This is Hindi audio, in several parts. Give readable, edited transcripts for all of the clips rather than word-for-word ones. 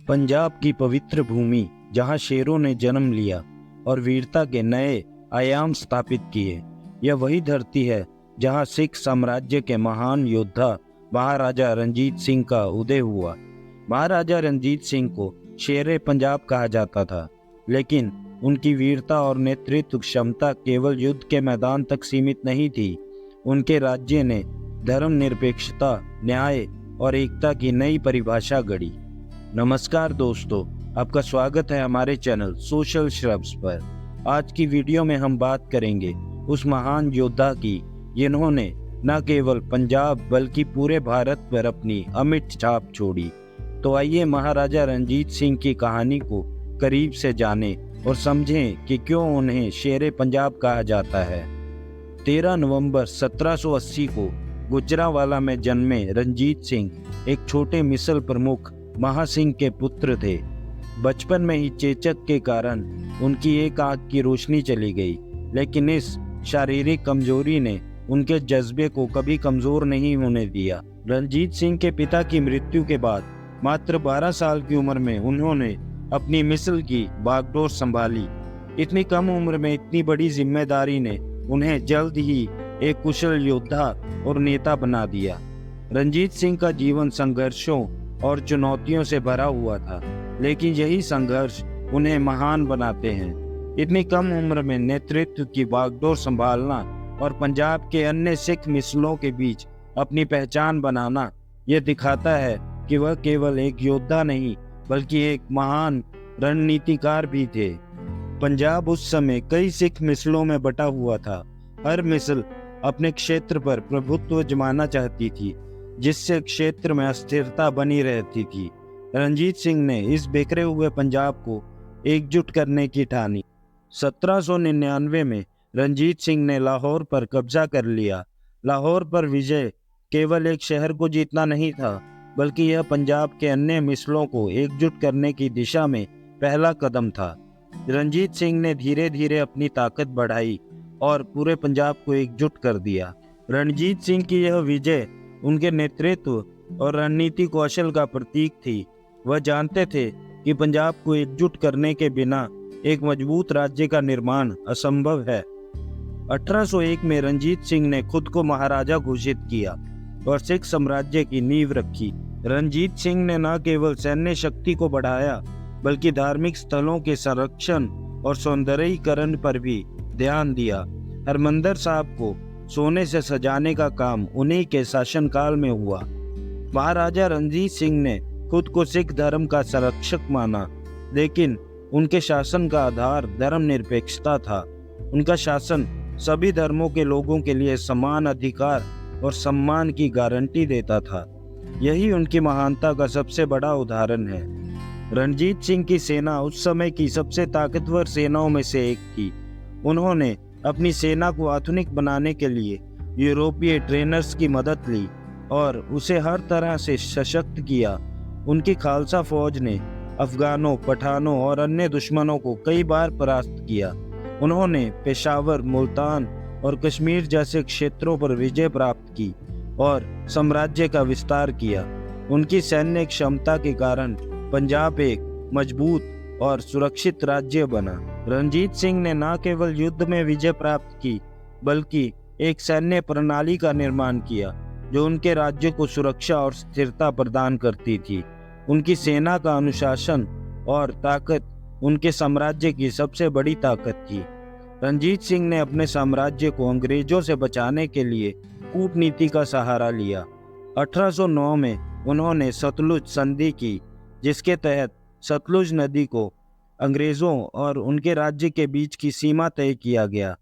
पंजाब की पवित्र भूमि जहां शेरों ने जन्म लिया और वीरता के नए आयाम स्थापित किए। यह वही धरती है जहां सिख साम्राज्य के महान योद्धा महाराजा रणजीत सिंह का उदय हुआ। महाराजा रणजीत सिंह को शेरे पंजाब कहा जाता था, लेकिन उनकी वीरता और नेतृत्व क्षमता केवल युद्ध के मैदान तक सीमित नहीं थी। उनके राज्य ने धर्मनिरपेक्षता, न्याय और एकता की नई परिभाषा गढ़ी। नमस्कार दोस्तों, आपका स्वागत है हमारे चैनल सोशल श्रब्स पर। आज की वीडियो में हम बात करेंगे उस महान योद्धा की जिन्होंने न केवल पंजाब बल्कि पूरे भारत पर अपनी अमिट छाप छोड़ी। तो आइए महाराजा रणजीत सिंह की कहानी को करीब से जानें और समझें कि क्यों उन्हें शेरे पंजाब कहा जाता है। 13 नवंबर 1780 को गुजरांवाला में जन्मे रणजीत सिंह एक छोटे मिसल प्रमुख महासिंह के पुत्र थे। बचपन में ही चेचक के कारण उनकी एक आंख की रोशनी चली गई, लेकिन इस शारीरिक कमजोरी ने उनके जज्बे को कभी कमजोर नहीं होने दिया। रणजीत सिंह के पिता की मृत्यु के बाद मात्र 12 साल की उम्र में उन्होंने अपनी मिसल की बागडोर संभाली। इतनी कम उम्र में इतनी बड़ी जिम्मेदारी ने उन्हें जल्द ही एक कुशल योद्धा और नेता बना दिया। रणजीत सिंह का जीवन संघर्षों और चुनौतियों से भरा हुआ था, लेकिन यही संघर्ष उन्हें महान बनाते हैं। इतनी कम उम्र में नेतृत्व की बागडोर संभालना और पंजाब के अन्य सिख मिसलों के बीच अपनी पहचान बनाना, यह दिखाता है कि वह केवल एक योद्धा नहीं बल्कि एक महान रणनीतिकार भी थे। पंजाब उस समय कई सिख मिसलों में बटा हुआ था। हर मिसल अपने क्षेत्र पर प्रभुत्व जमाना चाहती थी, जिससे क्षेत्र में अस्थिरता बनी रहती थी। रणजीत सिंह ने इस बिखरे हुए पंजाब को एकजुट करने की ठानी। 1799 में रणजीत सिंह ने लाहौर पर कब्जा कर लिया। लाहौर पर विजय केवल एक शहर को जीतना नहीं था, बल्कि यह पंजाब के अन्य मिसलों को एकजुट करने की दिशा में पहला कदम था। रणजीत सिंह ने धीरे धीरे अपनी ताकत बढ़ाई और पूरे पंजाब को एकजुट कर दिया। रणजीत सिंह की यह विजय उनके नेतृत्व और रणनीति कौशल का प्रतीक थी। वह जानते थे कि पंजाब को एकजुट करने के बिना एक मजबूत राज्य का निर्माण असंभव है। 1801 में रणजीत सिंह ने खुद को महाराजा घोषित किया और सिख साम्राज्य की नींव रखी। रणजीत सिंह ने न केवल सैन्य शक्ति को बढ़ाया, बल्कि धार्मिक स्थलों के संरक्षण और सौंदर्यीकरण पर भी ध्यान दिया। हरमंदिर साहब को सोने से सजाने का काम उन्हीं के शासनकाल में हुआ। महाराजा रणजीत सिंह ने खुद को सिख धर्म का संरक्षक माना, लेकिन उनके शासन का आधार धर्मनिरपेक्षता था। उनका शासन सभी धर्मों के लोगों के लिए समान अधिकार और सम्मान की गारंटी देता था। यही उनकी महानता का सबसे बड़ा उदाहरण है। रणजीत सिंह की सेना उस समय की सबसे ताकतवर सेनाओं में से एक थी। उन्होंने अपनी सेना को आधुनिक बनाने के लिए यूरोपीय ट्रेनर्स की मदद ली और उसे हर तरह से सशक्त किया। उनकी खालसा फौज ने अफगानों, पठानों और अन्य दुश्मनों को कई बार परास्त किया। उन्होंने पेशावर, मुल्तान और कश्मीर जैसे क्षेत्रों पर विजय प्राप्त की और साम्राज्य का विस्तार किया। उनकी सैन्य क्षमता के कारण पंजाब एक मजबूत और सुरक्षित राज्य बना। रणजीत सिंह ने न केवल युद्ध में विजय प्राप्त की, बल्कि एक सैन्य प्रणाली का निर्माण किया जो उनके राज्य को सुरक्षा और स्थिरता प्रदान करती थी। उनकी सेना का अनुशासन और ताकत उनके साम्राज्य की सबसे बड़ी ताकत थी। रणजीत सिंह ने अपने साम्राज्य को अंग्रेजों से बचाने के लिए कूटनीति का सहारा लिया। 1809 में उन्होंने सतलुज संधि की, जिसके तहत सतलुज नदी को अंग्रेजों और उनके राज्य के बीच की सीमा तय किया गया।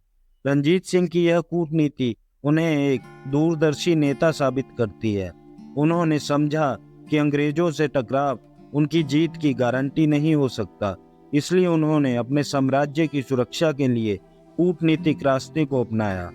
रणजीत सिंह की यह कूटनीति उन्हें एक दूरदर्शी नेता साबित करती है। उन्होंने समझा कि अंग्रेजों से टकराव उनकी जीत की गारंटी नहीं हो सकता, इसलिए उन्होंने अपने साम्राज्य की सुरक्षा के लिए कूटनीतिक रास्ते को अपनाया।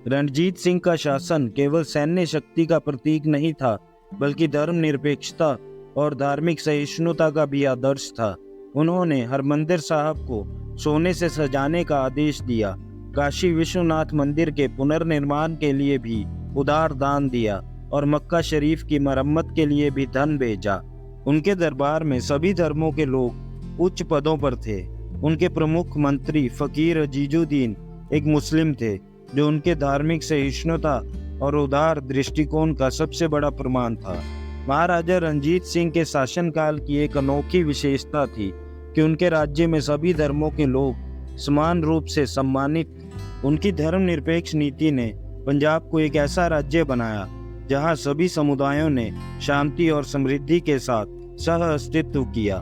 रणजीत सिंह का शासन केवल सैन्य शक्ति का प्रतीक नहीं था, बल्कि धर्मनिरपेक्षता और धार्मिक सहिष्णुता का भी आदर्श था। उन्होंने हरमंदिर साहब को सोने से सजाने का आदेश दिया, काशी विश्वनाथ मंदिर के पुनर्निर्माण के लिए भी उदार दान दिया और मक्का शरीफ की मरम्मत के लिए भी धन भेजा। उनके दरबार में सभी धर्मों के लोग उच्च पदों पर थे। उनके प्रमुख मंत्री फकीर अजीजुद्दीन एक मुस्लिम थे, जो उनके धार्मिक सहिष्णुता और उदार दृष्टिकोण का सबसे बड़ा प्रमाण था। महाराजा रणजीत सिंह के शासनकाल की एक अनोखी विशेषता थी कि उनके राज्य में सभी धर्मों के लोग समान रूप से सम्मानित। उनकी धर्मनिरपेक्ष नीति ने पंजाब को एक ऐसा राज्य बनाया जहां सभी समुदायों ने शांति और समृद्धि के साथ सह अस्तित्व किया।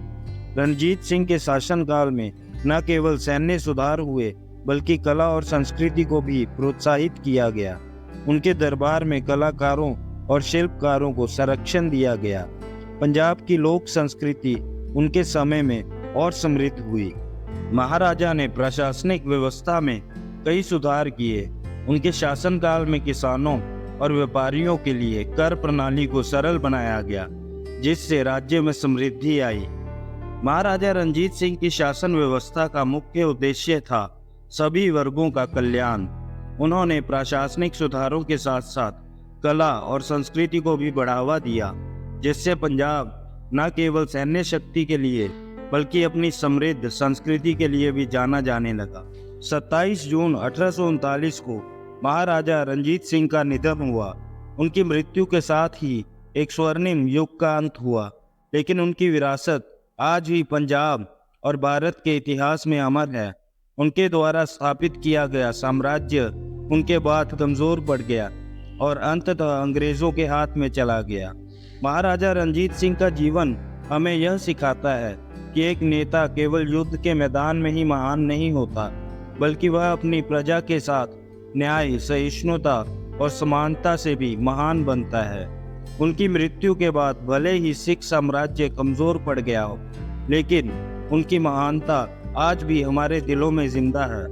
रणजीत सिंह के शासनकाल में न केवल सैन्य सुधार हुए, बल्कि कला और संस्कृति को भी प्रोत्साहित किया गया। उनके दरबार में कलाकारों और शिल्पकारों को संरक्षण दिया गया। पंजाब की लोक संस्कृति उनके समय में और समृद्ध हुई। महाराजा ने प्रशासनिक व्यवस्था में कई सुधार किए। उनके शासनकाल में किसानों और व्यापारियों के लिए कर प्रणाली को सरल बनाया गया, जिससे राज्य में समृद्धि आई। महाराजा रणजीत सिंह की शासन व्यवस्था का मुख्य उद्देश्य था सभी वर्गों का कल्याण। उन्होंने प्रशासनिक सुधारों के साथ साथ कला और संस्कृति को भी बढ़ावा दिया, जिससे पंजाब न केवल सैन्य शक्ति के लिए बल्कि अपनी समृद्ध संस्कृति के लिए भी जाना जाने लगा। 27 जून 1839 को महाराजा रणजीत सिंह का निधन हुआ। उनकी मृत्यु के साथ ही एक स्वर्णिम युग का अंत हुआ, लेकिन उनकी विरासत आज भी पंजाब और भारत के इतिहास में अमर है। उनके द्वारा स्थापित किया गया साम्राज्य उनके बाद कमजोर पड़ गया और अंततः अंग्रेजों के हाथ में चला गया। महाराजा रणजीत सिंह का जीवन हमें यह सिखाता है कि एक नेता केवल युद्ध के मैदान में ही महान नहीं होता, बल्कि वह अपनी प्रजा के साथ न्याय, सहिष्णुता और समानता से भी महान बनता है। उनकी मृत्यु के बाद भले ही सिख साम्राज्य कमजोर पड़ गया हो, लेकिन उनकी महानता आज भी हमारे दिलों में जिंदा है।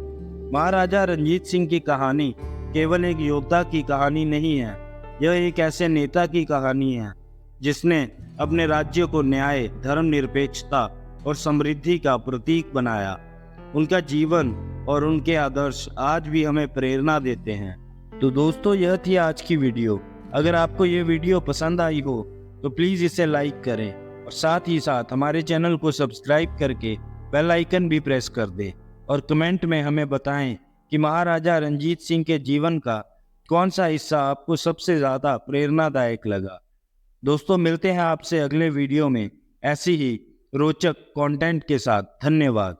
महाराजा रणजीत सिंह की कहानी केवल एक योद्धा की कहानी नहीं है, यह एक ऐसे नेता की कहानी है जिसने अपने राज्य को न्याय, धर्मनिरपेक्षता और समृद्धि का प्रतीक बनाया। उनका जीवन और उनके आदर्श आज भी हमें प्रेरणा देते हैं। तो दोस्तों, यह थी आज की वीडियो। अगर आपको ये वीडियो पसंद आई हो तो प्लीज़ इसे लाइक करें और साथ ही साथ हमारे चैनल को सब्सक्राइब करके बेल आइकन भी प्रेस कर दें और कमेंट में हमें बताएं कि महाराजा रणजीत सिंह के जीवन का कौन सा हिस्सा आपको सबसे ज़्यादा प्रेरणादायक लगा। दोस्तों, मिलते हैं आपसे अगले वीडियो में ऐसी ही रोचक कंटेंट के साथ। धन्यवाद।